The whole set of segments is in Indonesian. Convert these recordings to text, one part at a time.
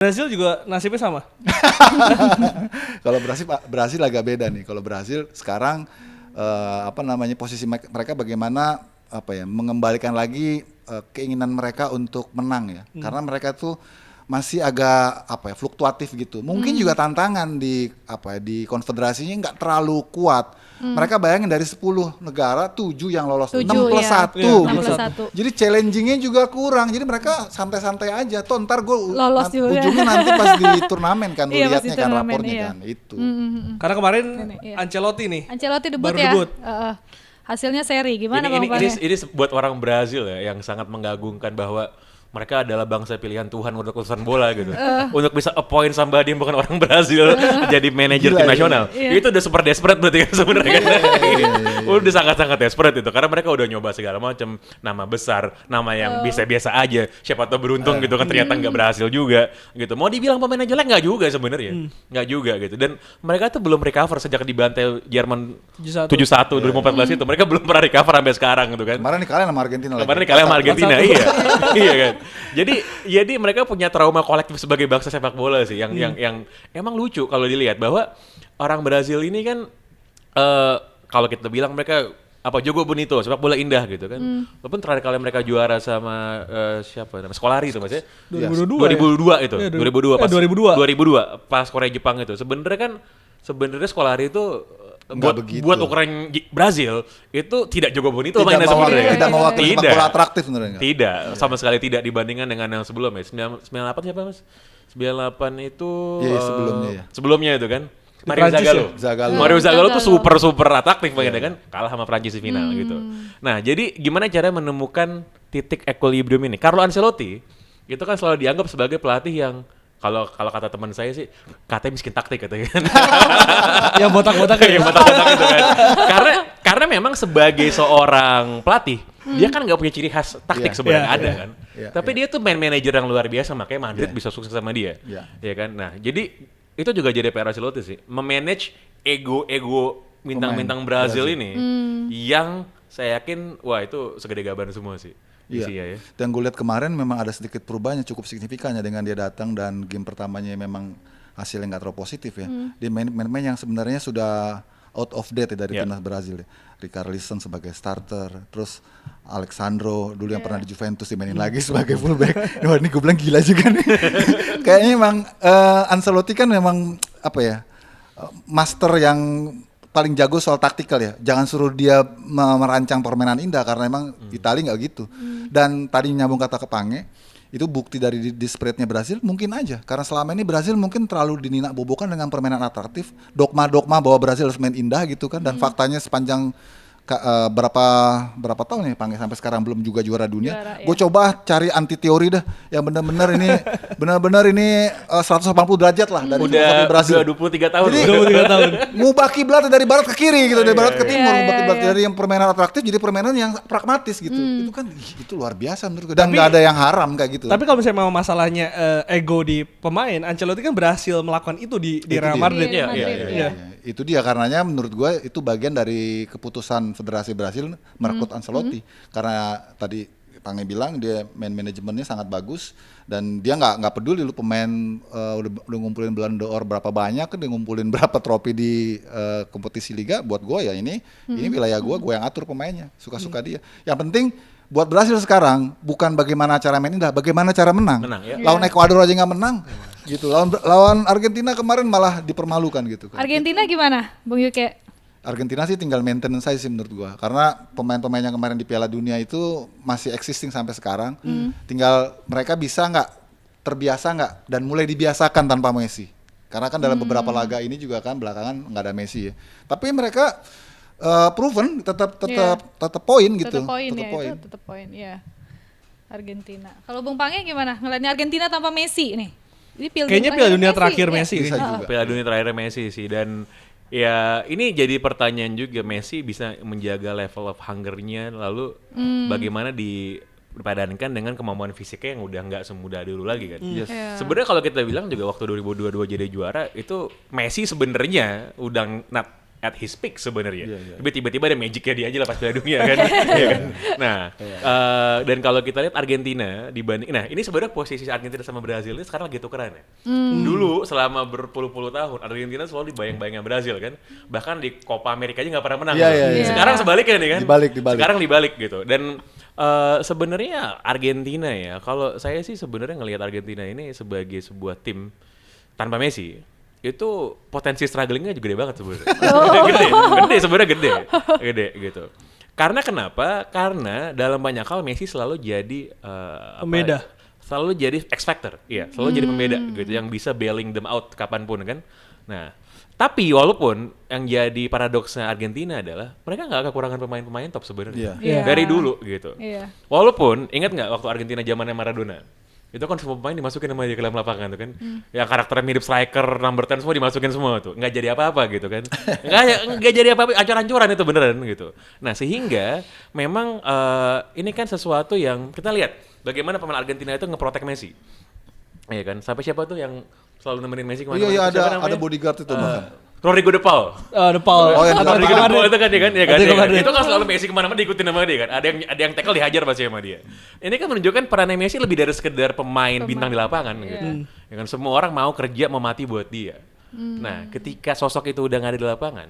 Brasil juga nasibnya sama. Kalau Brasil agak beda nih. Kalau Brasil sekarang posisi mereka bagaimana mengembalikan lagi keinginan mereka untuk menang ya. Karena mereka tuh masih agak fluktuatif gitu. Mungkin juga tantangan di konfederasinya nggak terlalu kuat. Mereka bayangin dari 10 negara 7 yang lolos, 6 plus 1 gitu. Jadi challengingnya juga kurang. Jadi mereka santai-santai aja. Toh ntar ujungnya nanti pas di turnamen kan lu lihatnya kan rapornya kan itu. Karena kemarin Ancelotti debut ya. Hasilnya seri gimana Bang Pange? Ini buat orang Brazil ya yang sangat mengagungkan bahwa mereka adalah bangsa pilihan Tuhan untuk urusan bola gitu. Untuk bisa appoint somebody yang bukan orang Brazil jadi manajer tim nasional. Itu udah super desperate berarti kan sebenarnya kan. Udah sangat-sangat desperate itu karena mereka udah nyoba segala macam, nama besar, nama yang biasa-biasa aja. Siapa tahu beruntung gitu kan ternyata nggak berhasil juga gitu. Mau dibilang pemain jelek nggak juga sebenarnya. Nggak juga gitu. Dan mereka tuh belum recover sejak dibantai Jerman 7-1 2014 itu. Mereka belum pernah recover sampai sekarang gitu kan. Kemarin dikalahin sama Argentina. Iya kan. Jadi mereka punya trauma kolektif sebagai bangsa sepak bola sih yang emang lucu kalau dilihat bahwa orang Brazil ini kan kalau kita bilang mereka Jogo Bonito, sepak bola indah gitu kan. Walaupun terakhir kali mereka juara sama siapa namanya? Scolari itu maksudnya 2002 itu. 2002 pas Korea Jepang itu. Sebenarnya Scolari itu buat ukuran Brazil itu tidak Jogo Bonito mainnya sebenarnya. Tidak mewakili sepak bola atraktif sebenarnya. Tidak, sama sekali tidak dibandingkan dengan yang sebelumnya. 98 siapa Mas? 98 itu sebelumnya itu kan. Mario Zagallo tuh super atraktif mainnya kan, kalah sama Prancis di final gitu. Nah, jadi gimana cara menemukan titik equilibrium ini? Carlo Ancelotti itu kan selalu dianggap sebagai pelatih yang kalau kata teman saya sih katanya miskin taktik katanya kan. Yang botak-botak itu kan. Karena memang sebagai seorang pelatih dia kan nggak punya ciri khas taktik sebenarnya ada kan. Tapi dia tuh manajer yang luar biasa makanya Madrid bisa sukses sama dia. Ya kan. Nah, jadi itu juga jadi PR Ancelotti sih, memanage ego bintang-bintang Brazil ini yang saya yakin itu segede gaban semua sih. Iya. Dan gue lihat kemarin memang ada sedikit perubahannya cukup signifikan ya dengan dia datang dan game pertamanya memang hasilnya nggak terlalu positif ya. Dia main yang sebenarnya sudah out of date dari timnas Brazil ya. Richarlison sebagai starter, terus Alexandro dulu yang pernah di Juventus dimainin lagi sebagai fullback. Wah ini gue bilang gila juga nih. Kayaknya emang Ancelotti kan memang master yang paling jago soal taktikal ya. Jangan suruh dia merancang permainan indah karena emang Italia nggak gitu. Dan tadi nyambung kata ke Pange, itu bukti dari desperate-nya Brazil mungkin aja. Karena selama ini Brazil mungkin terlalu dininak-bobokan dengan permainan atraktif. Dogma-dogma bahwa Brazil harus main indah gitu kan. Dan faktanya sepanjang berapa tahun nih Pange sampai sekarang belum juga juara dunia. Gue coba cari anti teori dah yang benar-benar ini 180 derajat lah dari udah Brazil. Udah 23 tahun. Jadi 23 tahun. Ngubah kiblat dari barat ke kiri gitu, dari barat ke timur, ngubah kiblat dari yang permainan atraktif jadi permainan yang pragmatis gitu. Itu kan itu luar biasa menurut gue. Dan nggak ada yang haram kayak gitu. Tapi kalau misalnya mau masalahnya ego di pemain, Ancelotti kan berhasil melakukan itu di Real Madrid. Iya. Itu dia karenanya menurut gue itu bagian dari keputusan Federasi Brasil merekrut Ancelotti karena tadi Pange bilang dia manajemennya sangat bagus dan dia nggak peduli lu pemain udah ngumpulin Ballon d'Or berapa banyak, dia ngumpulin berapa trofi di kompetisi liga. Buat gue ya ini wilayah gue yang atur pemainnya, suka-suka dia. Yang penting buat Brasil sekarang bukan bagaimana cara main indah, bagaimana cara menang. Lawan Ekuador aja nggak menang gitu. Lawan Argentina kemarin malah dipermalukan gitu kan. Argentina gimana Bung Yuke? Argentina sih tinggal maintenance saja sih menurut gua. Karena pemain-pemain yang kemarin di Piala Dunia itu masih existing sampai sekarang. Tinggal mereka bisa nggak, terbiasa nggak, dan mulai dibiasakan tanpa Messi. Karena kan dalam beberapa laga ini juga kan belakangan nggak ada Messi ya. Tapi mereka proven tetap poin gitu. Tetap poin ya. Argentina. Kalau Bung Pange gimana? Ngeliatnya Argentina tanpa Messi nih. Kayaknya Piala Dunia terakhir Messi. Piala Dunia terakhir Messi sih dan ya ini jadi pertanyaan juga, Messi bisa menjaga level of hunger-nya lalu bagaimana dipadankan dengan kemampuan fisiknya yang udah nggak semudah dulu lagi kan. Sebenarnya kalau kita bilang juga waktu 2022 jadi juara itu Messi sebenarnya udah at his peak sebenarnya. Iya. Tapi tiba-tiba ada magicnya dia aja lah pas Piala Dunia kan. Iya kan? Nah, dan kalau kita lihat Argentina dibanding, nah ini sebenarnya posisi Argentina sama Brazil ini sekarang lagi tukeran ya. Dulu selama berpuluh-puluh tahun Argentina selalu dibayang-bayangkan Brazil kan. Bahkan di Copa America aja nggak pernah menang. Iya. Sekarang sebaliknya nih kan. Dibalik. Sekarang dibalik gitu. Dan sebenarnya Argentina ya, kalau saya sih sebenarnya ngelihat Argentina ini sebagai sebuah tim tanpa Messi itu potensi strugglingnya juga gede banget sebenarnya. Gede sebenarnya gede gitu. Karena kenapa? Karena dalam banyak hal Messi selalu jadi Pembeda. Selalu jadi X factor, iya, selalu jadi pembeda gitu yang bisa bailing them out kapanpun kan. Nah, tapi walaupun yang jadi paradoksnya Argentina adalah mereka nggak kekurangan pemain-pemain top sebenarnya Iya. dari dulu gitu. Iya. Walaupun ingat nggak waktu Argentina zamannya Maradona? Itu kan semua pemain dimasukin sama dia ke dalam lapangan tuh kan. Ya karakternya mirip striker, number 10 semua dimasukin semua tuh. Nggak jadi apa-apa gitu kan. Nggak jadi apa-apa, ancur-ancuran itu beneran gitu. Nah sehingga memang ini kan sesuatu yang kita lihat bagaimana pemain Argentina itu ngeprotek Messi. Iya kan, sampai siapa tuh yang selalu nemenin Messi kemana-mana? Iya, Siapa ada namanya? bodyguard itu bahkan. Rodrigo De Paul. The Paul. Oh, yang di Rodrigo De lapangan. Paul itu kan dia kan, ya kan? Atletico Ya kan? Madrid. Itu kan selalu Messi kemana-mana diikutin sama dia kan. Ada yang tackle dihajar pasti sama dia. Ini kan menunjukkan peran Messi lebih dari sekedar pemain bintang di lapangan gitu. Ya kan semua orang mau kerja mau mati buat dia. Nah, ketika sosok itu udah nggak ada di lapangan,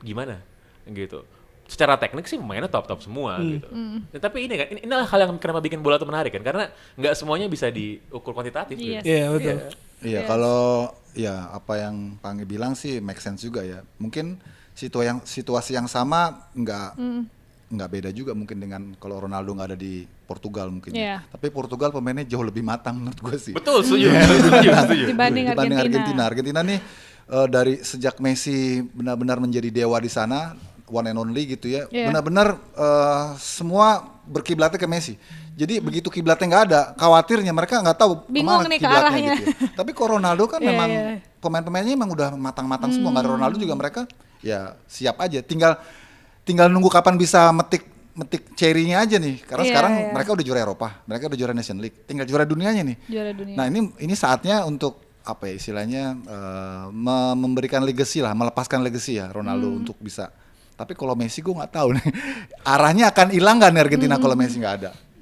gimana? Gitu. Secara teknik sih mainnya top-top semua gitu. Ya, tapi ini kan, inilah hal yang kenapa bikin bola itu menarik kan, karena nggak semuanya bisa diukur kuantitatif. Yes. Gitu. Iya, betul. Iya, kalau ya apa yang Pange bilang sih make sense juga ya. Mungkin situasi yang sama nggak beda juga mungkin dengan kalau Ronaldo nggak ada di Portugal mungkin. Iya. Tapi Portugal pemainnya jauh lebih matang menurut gue sih. Betul, setuju. Dibanding Argentina. Argentina nih dari sejak Messi benar-benar menjadi dewa di sana, one and only gitu ya. Iya. Benar-benar semua berkiblatnya ke Messi. Jadi begitu kiblatnya nggak ada, khawatirnya mereka nggak tahu Bingung kemana nih ke kiblatnya arahnya. gitu ya. Tapi kalau Ronaldo kan Iya, memang iya. pemain-pemainnya emang udah matang-matang semua. Nggak ada Ronaldo juga mereka ya siap aja. Tinggal nunggu kapan bisa metik cherry-nya aja nih. Karena Iya, sekarang iya. mereka udah juara Eropa, mereka udah juara Nation League. Tinggal juara dunianya nih. Juara dunia. Nah ini saatnya untuk apa ya istilahnya memberikan legacy lah, melepaskan legacy ya Ronaldo untuk bisa. Tapi kalau Messi gue nggak tahu nih arahnya akan hilang nggak nih Argentina kalau Messi nggak ada.